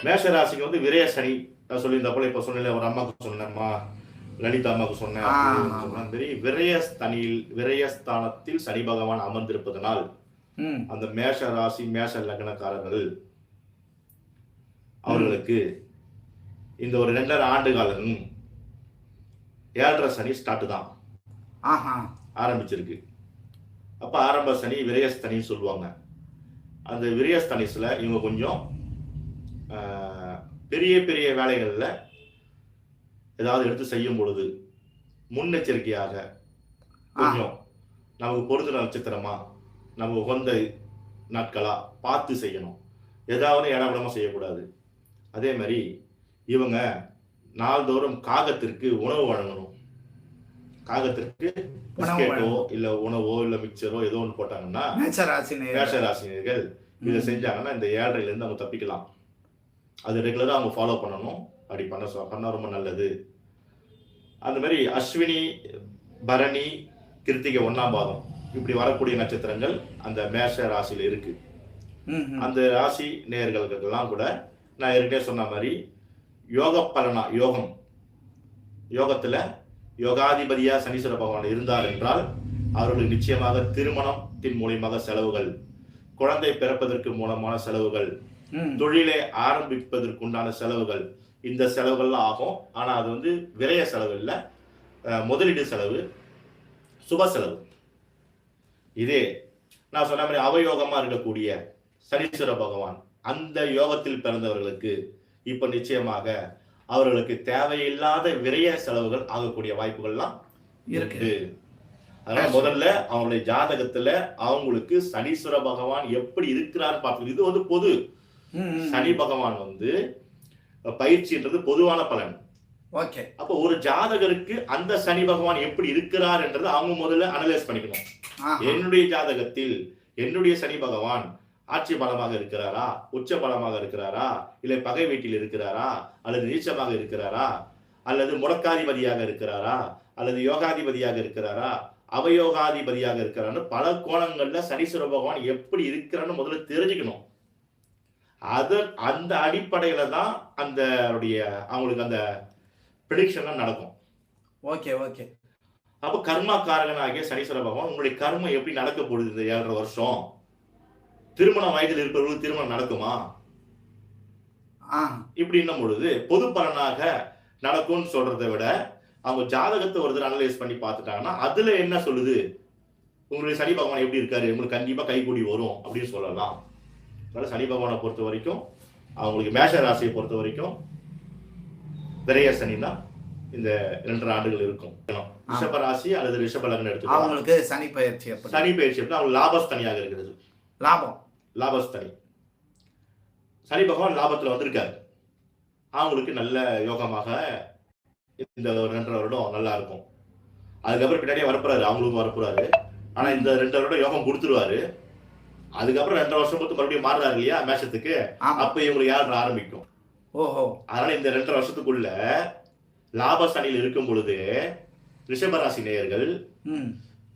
மேஷ ராசிக்கு வந்து விரய சனி நான் சொல்லியிருந்த போல இப்ப சொன்னேன், ஒரு அம்மாவுக்கு சொன்னேம்மா, லலிதா அம்மாவுக்கு சொன்னேன் அப்படின்னு சொன்ன மாதிரி விரயஸ்தானத்தில் சனி பகவான் அமர்ந்திருப்பதனால் அந்த மேஷ ராசி மேஷ லக்னக்காரர்கள் அவர்களுக்கு இந்த ஒரு 2.5 ஆண்டு காலம் 7.5 சனி ஸ்டார்ட் தான் ஆரம்பிச்சிருக்கு. அப்ப ஆரம்ப சனி விரயஸ்தனின்னு சொல்லுவாங்க. அந்த விரயஸ்தனிஸ்ல இவங்க கொஞ்சம் பெரிய பெரிய வேலைகள்ல ஏதாவது எடுத்து செய்யும் பொழுது முன்னெச்சரிக்கையாக கொஞ்சம் நமக்கு பொருந்தின நட்சத்திரமா நம்ம உகந்த நாட்களா பார்த்து செய்யணும். ஏதாவது இடவிடமா செய்யக்கூடாது. அதே மாதிரி இவங்க நாள்தோறும் காகத்திற்கு உணவு வழங்கணும். காகத்திற்கு பிஸ்கெட்டோ இல்ல உணவோ இல்ல மிக்சரோ ஏதோ ஒன்று போட்டாங்கன்னா மேஷராசினியர்கள் இதை செஞ்சாங்கன்னா இந்த 7.5 இருந்து அவங்க தப்பிக்கலாம். அது ரெகுலரா அவங்க ஃபாலோ பண்ணணும். அப்படி பண்ண ரொம்ப நல்லது. அந்த மாதிரி அஸ்வினி பரணி கிருத்திகை 1ஆம் பாதம் இப்படி வரக்கூடிய நட்சத்திரங்கள் அந்த மேஷ ராசியில இருக்கு. அந்த ராசி நேயர்களுக்கெல்லாம் கூட நான் ஏற்கனவே சொன்ன மாதிரி யோகத்துல யோகாதிபதியா சனீஸ்வர பகவான் இருந்தார் என்றால் அவர்களுக்கு நிச்சயமாக திருமணத்தின் மூலியமாக செலவுகள், குழந்தை பிறப்பதற்கு மூலமான செலவுகள், தொழிலை ஆரம்பிப்பதற்கு உண்டான செலவுகள், இந்த செலவுகள்லாம் ஆகும். ஆனா அது வந்து விரய செலவு இல்ல, முதலீடு செலவு, சுப செலவு. இதே நான் சொன்ன மாதிரி அவயோகமா இருக்கக்கூடிய சனீஸ்வர பகவான் அந்த யோகத்தில் பிறந்தவர்களுக்கு இப்ப நிச்சயமாக அவர்களுக்கு தேவையில்லாத விரய செலவுகள் ஆகக்கூடிய வாய்ப்புகள்லாம் இருக்கு. அதனால முதல்ல அவங்களுடைய ஜாதகத்துல அவங்களுக்கு சனீஸ்வர பகவான் எப்படி இருக்கிறார் பார்த்து. இது வந்து பொது. சனி பகவான் வந்து பயிற்சின்றது பொதுவான பலன். அப்ப ஒரு ஜாதகருக்கு அந்த சனி பகவான் எப்படி இருக்கிறார் என்றது அவங்க முதல்ல அனலைஸ் பண்ணிக்கணும். என்னுடைய ஜாதகத்தில் என்னுடைய சனி பகவான் ஆட்சி பலமாக இருக்கிறாரா, உச்ச பலமாக இருக்கிறாரா, இல்லை பகை வீட்டில் இருக்கிறாரா, அல்லது நீச்சமாக இருக்கிறாரா, அல்லது முடக்காதிபதியாக இருக்கிறாரா, அல்லது யோகாதிபதியாக இருக்கிறாரா, அவயோகாதிபதியாக இருக்கிறான்னு பல கோணங்கள்ல சனீஸ்வர பகவான் எப்படி இருக்கிறான்னு முதல்ல தெரிஞ்சுக்கணும். அந்த அடிப்படையில தான் அவங்களுக்கு அந்த ப்ரெடிக்ஷன் நடக்கும். அப்ப கர்மா காரகனாகிய சனீஸ்வர பகவான் உங்களுடைய கர்மம் எப்படி நடக்க போகுது இந்த 7.5 வருஷம், திருமண வயதில் இருப்பவர்களுக்கு திருமணம் நடக்குமா, இப்படி இன்னும் பொழுது பொது பலனாக நடக்கும்னு சொல்றதை விட அவங்க ஜாதகத்தை ஒரு தடவை அனலைஸ் பண்ணி பார்த்துட்டாங்கன்னா அதுல என்ன சொல்லுது, உங்களுடைய சனி பகவான் எப்படி இருக்காரு, உங்களுக்கு கண்டிப்பா கைகூடி வரும் அப்படின்னு சொல்லலாம். அதனால சனி பகவானை பொறுத்த வரைக்கும் அவங்களுக்கு மேஷ ராசியை பொறுத்த வரைக்கும் விரய சனி தான் இந்த 2.5 ஆண்டுகள் இருக்கும். ரிஷப ராசி அல்லது ரிஷப லக்னம் எடுத்துக்கலாம். அவங்களுக்கு சனி பயிற்சி அவங்க லாபஸ்தனியாக இருக்கிறது. லாபஸ்தனி சனி பகவான் லாபத்துல வந்திருக்காரு. அவங்களுக்கு நல்ல யோகமாக இந்த 2.5 வருடம் நல்லா இருக்கும். அதுக்கப்புறம் பின்னாடியே வரப்போறாரு, அவங்களுக்கும் வரப்போறாரு. ஆனா இந்த 2 வருடம் யோகம் கொடுத்துருவாரு. அதுக்கப்புறம் 2 வருஷம் பொறுத்து மறுபடியும் மாறுறாரு இல்லையா மேஷத்துக்கு, அப்ப இவங்களுக்கு யாரு ஆரம்பிக்கும். அதனால இந்த 2 வருஷத்துக்குள்ள லாபஸ்தானியில் இருக்கும் பொழுது ரிஷபராசி நேயர்கள்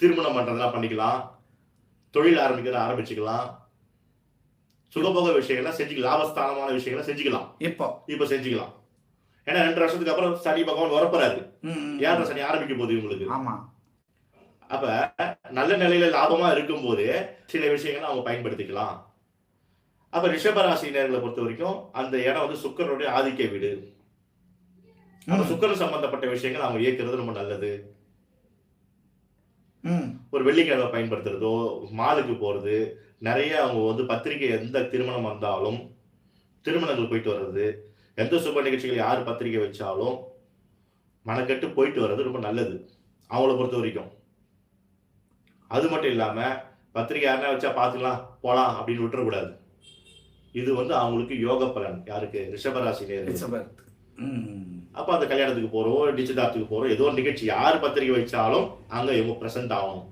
திருமணம் பண்றதெல்லாம் பண்ணிக்கலாம், தொழில் ஆரம்பிக்கிறத ஆரம்பிச்சுக்கலாம், சுகபோக விஷயங்கள்லாம் செஞ்சுக்கலாம், லாபஸ்தானமான விஷயங்களை செஞ்சுக்கலாம். இப்ப செஞ்சுக்கலாம். ஏன்னா 2 வருஷத்துக்கு அப்புறம் சனி பகவான் வரப்போறாரு. 7.5 சனி ஆரம்பிக்கும் போது இவங்களுக்கு. அப்ப நல்ல நிலையில லாபமா இருக்கும் போது சில விஷயங்களை அவங்க பயன்படுத்திக்கலாம். அப்ப ரிஷபராசினர்களை பொறுத்த வரைக்கும் அந்த இடம் வந்து சுக்கரனுடைய ஆதிக்க வீடு. சுக்கரன் சம்பந்தப்பட்ட விஷயங்கள் அவங்க இயக்குறது ரொம்ப நல்லது. ஒரு வெள்ளிக்கிழமை பயன்படுத்துறதோ, மாலுக்கு போறது, நிறைய அவங்க வந்து பத்திரிகை எந்த திருமணம் வந்தாலும் திருமணங்கள் போயிட்டு வர்றது, எந்த சுப நிகழ்ச்சிகள் யார் பத்திரிகை வச்சாலும் மனக்கட்டு போயிட்டு வர்றது ரொம்ப நல்லது அவங்கள பொறுத்த வரைக்கும். அது மட்டும் இல்லாம பத்திரிகை யாருன்னா வச்சா பாத்துக்கலாம் போலாம் அப்படின்னு விட்டுறக்கூடாது. இது வந்து அவங்களுக்கு யோக பலன். யாருக்கு? ரிஷபராசி நேயர்கள். அப்ப அந்த கல்யாணத்துக்கு போறோம், நிச்சயதார்த்துக்கு போறோம், ஏதோ ஒரு நிகழ்ச்சி யார் பத்திரிகை வச்சாலும் அங்க இவங்க பிரசன்ட் ஆகணும்.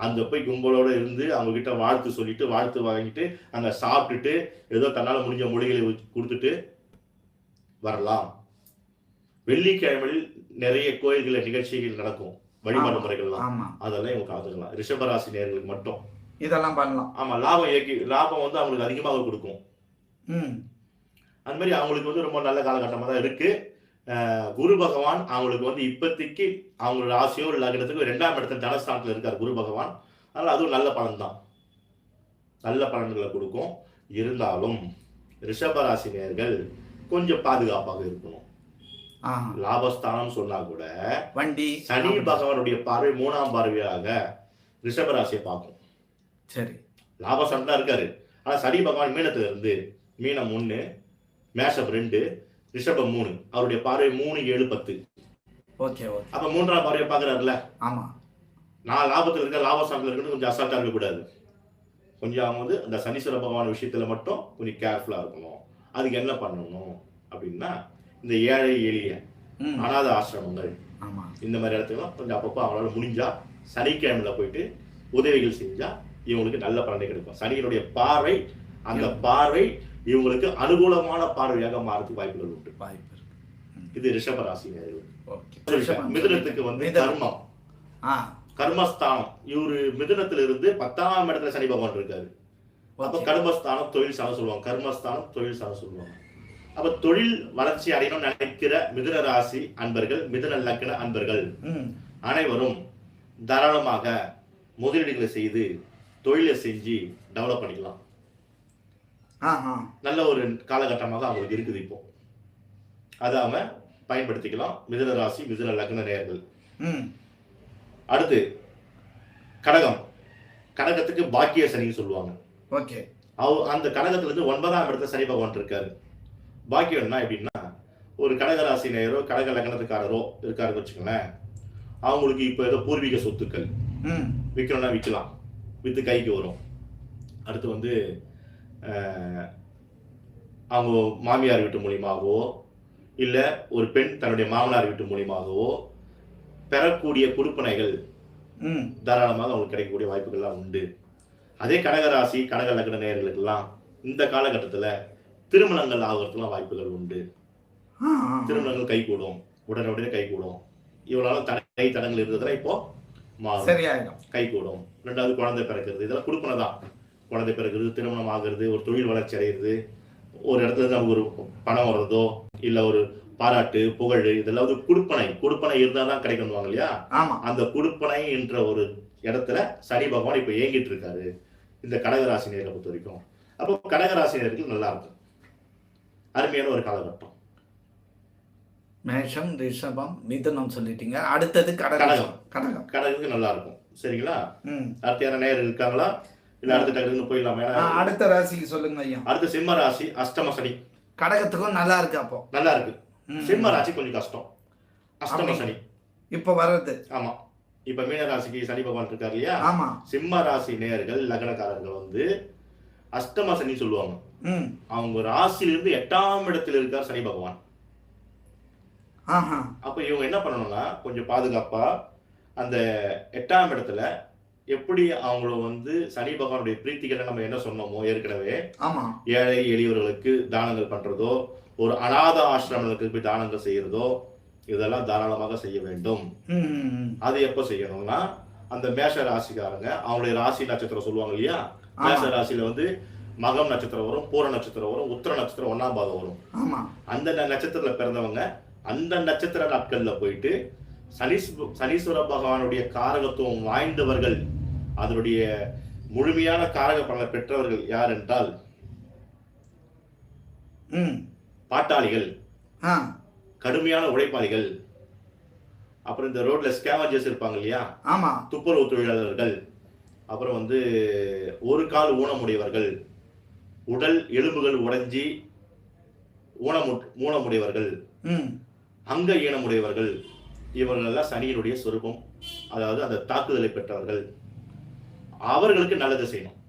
அங்க போய் கும்பலோட இருந்து அவங்க கிட்ட வாழ்த்து சொல்லிட்டு வாழ்த்து வாங்கிட்டு அங்க சாப்பிட்டுட்டு ஏதோ தன்னால முடிஞ்ச மொழிகளை கொடுத்துட்டு வரலாம். வெள்ளிக்கிழமையில் நிறைய கோயில்கள் நிகழ்ச்சிகள் நடக்கும், வழிபாடு முறைகள்லாம், அதெல்லாம் இவங்க கலந்துக்கலாம். ரிஷபராசி நேயர்களுக்கு மட்டும் இதெல்லாம் பண்ணலாம். ஆமா, லாபம் வந்து அவங்களுக்கு அதிகமாக கொடுக்கும். அந்த மாதிரி அவங்களுக்கு வந்து ரொம்ப நல்ல காலகட்டமாக தான் இருக்கு. குரு பகவான் அவங்களுக்கு வந்து இப்போதைக்கு அவங்களோட ராசியோ லக்னத்துக்கு 2ஆம் இடத்துல தனஸ்தானத்தில் இருக்கார் குரு பகவான். அதனால் அதுவும் நல்ல பலன் தான், நல்ல பலன்களை கொடுக்கும். இருந்தாலும் ரிஷபராசி நேயர்கள் கொஞ்சம் பாதுகாப்பாக இருக்கணும். லாபஸ்தானம் சொன்னா கூட வண்டி சனி பகவானுடைய பார்வை 3ஆம் பார்வையாக ரிஷபராசியை பார்க்கும். சரி, லாபஸ்தானம் தான் இருக்காரு. ஆனா சனி பகவான் மீனத்துல இருந்து மீனம் 1, மேஷம் 2, ரிஷபம் 3, அவருடைய பார்வை 3, 7, 10. Okay okay. அப்ப 3ஆம் பார்வையை பாக்குறாருல்ல. ஆமா, நான் லாபத்துல இருக்க லாபஸ்தானத்துல இருக்கிறது கொஞ்சம் அசால்ட்டா இருக்கக்கூடாது. கொஞ்சம் அவங்க வந்து அந்த சனீஸ்வர பகவான் விஷயத்துல மட்டும் கொஞ்சம் கேர்ஃபுல்லா இருக்கணும். அதுக்கு என்ன பண்ணணும் அப்படின்னா, இந்த ஏழை எளிய அநாத ஆசிரமங்கள் இந்த மாதிரி இடத்துலாம் கொஞ்சம் அப்பப்போ அவங்களால முடிஞ்சா சனிக்கிழமையில போயிட்டு உதவிகள் செஞ்சா இவங்களுக்கு நல்ல பலனை கிடைக்கும். சனியினுடைய பார்வை, அந்த பார்வை இவங்களுக்கு அனுகூலமான பார்வையாக மாறதுக்கு வாய்ப்புகள் உண்டு. இது ரிஷபராசி நேயர்கள். மிதுனத்துக்கு வந்து கர்மம், கர்மஸ்தானம். இவரு மிதுனத்துல இருந்து 10ஆம் இடத்துல சனி பகவான் இருக்காரு. அப்ப கர்மஸ்தானம் தொழில் சாணம் சொல்லுவாங்க, கர்மஸ்தானம் தொழில் சாணம் சொல்லுவாங்க. அப்ப தொழில் வளர்ச்சி அடையணும்னு நினைக்கிற மிதுன ராசி அன்பர்கள், மிதுன லக்ன அன்பர்கள் அனைவரும் தாராளமாக முதலீடுகளை செய்து தொழிலை செஞ்சு டெவலப் பண்ணிக்கலாம். நல்ல ஒரு காலகட்டமாக அவங்களுக்கு இருக்குது இப்போ. அதை அவங்க பயன்படுத்திக்கலாம். மிதுன ராசி மிதுன லக்ன நேயர்கள். அடுத்து கடகம். கடகத்துக்கு பாக்கிய சனின்னு சொல்லுவாங்க. அந்த கடகத்துல இருந்து 9ஆம் இடத்துல சனி பகவான் இருக்காரு. பாக்கியம்னா எப்படின்னா, ஒரு கடகராசி நேயரோ கடக லக்னத்துக்காரரோ இருக்காருன்னு வச்சுக்கோங்களேன், அவங்களுக்கு இப்போ ஏதோ பூர்வீக சொத்துக்கள் விற்கணும்னா விற்கலாம், விற்று கைக்கு வரும். அடுத்து வந்து அவங்க மாமியார் வீட்டு மூலியமாகவோ இல்லை ஒரு பெண் தன்னுடைய மாமனார் வீட்டு மூலியமாகவோ பெறக்கூடிய கொடுப்பனைகள் தாராளமாக அவங்களுக்கு கிடைக்கக்கூடிய வாய்ப்புகள்லாம் உண்டு. அதே கடகராசி கடக லக்ன நேயர்களுக்கெல்லாம் இந்த காலகட்டத்தில் திருமணங்கள் ஆகிறதுலாம் வாய்ப்புகள் உண்டு. திருமணங்கள் கைகூடும், உடனே கைகூடும். இவனால தடை தடங்கள் இருந்ததுல இப்போ மாறும், கைகூடும். 2வது குழந்தை பிறக்கிறது, இதெல்லாம் கொடுப்பனை தான். குழந்தை பிறக்கிறது, திருமணம் ஆகிறது, ஒரு தொழில் வளர்ச்சி அடைகிறது, ஒரு இடத்துல இருந்து அவங்க ஒரு பணம் வர்றதோ இல்ல ஒரு பாராட்டு புகழ், இதெல்லாம் வந்து கொடுப்பனை இருந்தா தான் கிடைக்கணுவாங்க இல்லையா. அந்த கொடுப்பனை என்ற ஒரு இடத்துல சனி பகவான் இப்ப இயங்கிட்டு இருக்காரு இந்த கடகராசினியரை பொறுத்த வரைக்கும். அப்போ கடகராசினியர்கள் நல்லா இருக்கும், அருமையான ஒரு காலகட்டம். மேஷம் ரிஷபம் மிதுனம் சொல்லிட்டீங்க. அடுத்தது கடகம். கடகத்துக்கு நல்லா இருக்கும். சரிங்களா? அடுத்த யார நேரம் இருக்காங்களா இல்ல அடுத்த டக்குன்னு போயிடலாமா? அடுத்த ராசிக்கு சொல்லுங்க ஐயா. அடுத்த சிம்ம ராசி அஷ்டம சனி. கடகத்துக்கும் நல்லா இருக்கு. அப்போ நல்லா இருக்கு. சிம்ம ராசி கொஞ்சம் கஷ்டம், அஷ்டம சனி இப்ப வர்றது. ஆமா, இப்ப மீன ராசிக்கு சனி பகவான் இருக்காரு இல்லையா. சிம்ம ராசி நேயர்கள் லக்னக்காரர்கள் வந்து அஷ்டம சனி சொல்லுவாங்க. அவங்க ராசியிலிருந்து 8ஆம் இடத்துல இருக்கார் சனி பகவான். அப்ப இவங்க என்ன பண்ணணும்னா கொஞ்சம் பாதுகாப்பா அந்த 8ஆம் இடத்துல எப்படி அவங்கள வந்து சனி பகவானுடைய பிரீத்திகளை நம்ம என்ன சொன்னோமோ ஏற்கனவே, ஏழை எளியவர்களுக்கு தானங்கள் பண்றதோ, ஒரு அநாத ஆசிரமங்களுக்கு போய் தானங்கள் செய்யறதோ, இதெல்லாம் தாராளமாக செய்ய வேண்டும். அது எப்ப செய்யணும்னா அந்த மேஷ ராசிக்காரங்க அவங்களுடைய ராசி நட்சத்திரம் சொல்லுவாங்க இல்லையா. மேஷ ராசியில வந்து மகம் நட்சத்திரம் வரும், பூர நட்சத்திரம் வரும், உத்திர நட்சத்திரம் 1ஆம் பாதம் வரும். அந்த நட்சத்திரத்துல பிறந்தவங்க அந்த நட்சத்திர நாட்கள்ல போயிட்டு சனீஸ்வர பகவானுடைய காரகத்துவம் வாய்ந்தவர்கள், அதனுடைய முழுமையான காரக பலனை பெற்றவர்கள் யார் என்றால் பாட்டாளிகள், கடுமையான உழைப்பாளிகள், அப்புறம் இந்த ரோட்ல ஸ்கேவஞ்சர்ஸ் இருப்பாங்க இல்லையா, துப்புரவு தொழிலாளர்கள், அப்புறம் வந்து ஒரு கால் ஊனமுடையவர்கள், உடல் எலும்புகள் உடைஞ்சி ஊனமுடையவர்கள், அங்க ஈனமுடையவர்கள், இவர்கள் எல்லாம் சனியினுடைய சொரூபம். அதாவது அந்த தாக்குதலை பெற்றவர்கள், அவர்களுக்கு நல்லது செய்யணும்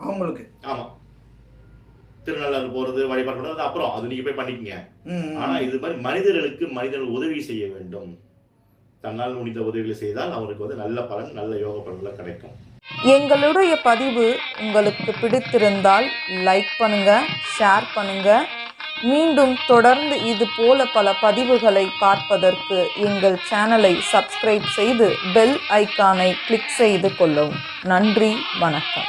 அவங்களுக்கு. ஆமா, திருநள்ளாறு போறது வழிபாடு பண்றது அப்புறம் அது நீங்க போய் பண்ணிக்கங்க. ஆனா இது மாதிரி மனிதர்களுக்கு மனிதர்கள் உதவி செய்ய வேண்டும். தன்னால் முடிந்த உதவிகளை செய்தால் அவருக்கு வந்து நல்ல பலன், நல்ல யோக பலன்கள் கிடைக்கும். எங்களுடைய பதிவு உங்களுக்கு பிடித்திருந்தால் லைக் பண்ணுங்க, ஷேர் பண்ணுங்க. மீண்டும் தொடர்ந்து இது போல பல பதிவுகளை பார்ப்பதற்கு எங்கள் சேனலை சப்ஸ்கிரைப் செய்து பெல் ஐக்கானை கிளிக் செய்து கொள்ளவும். நன்றி, வணக்கம்.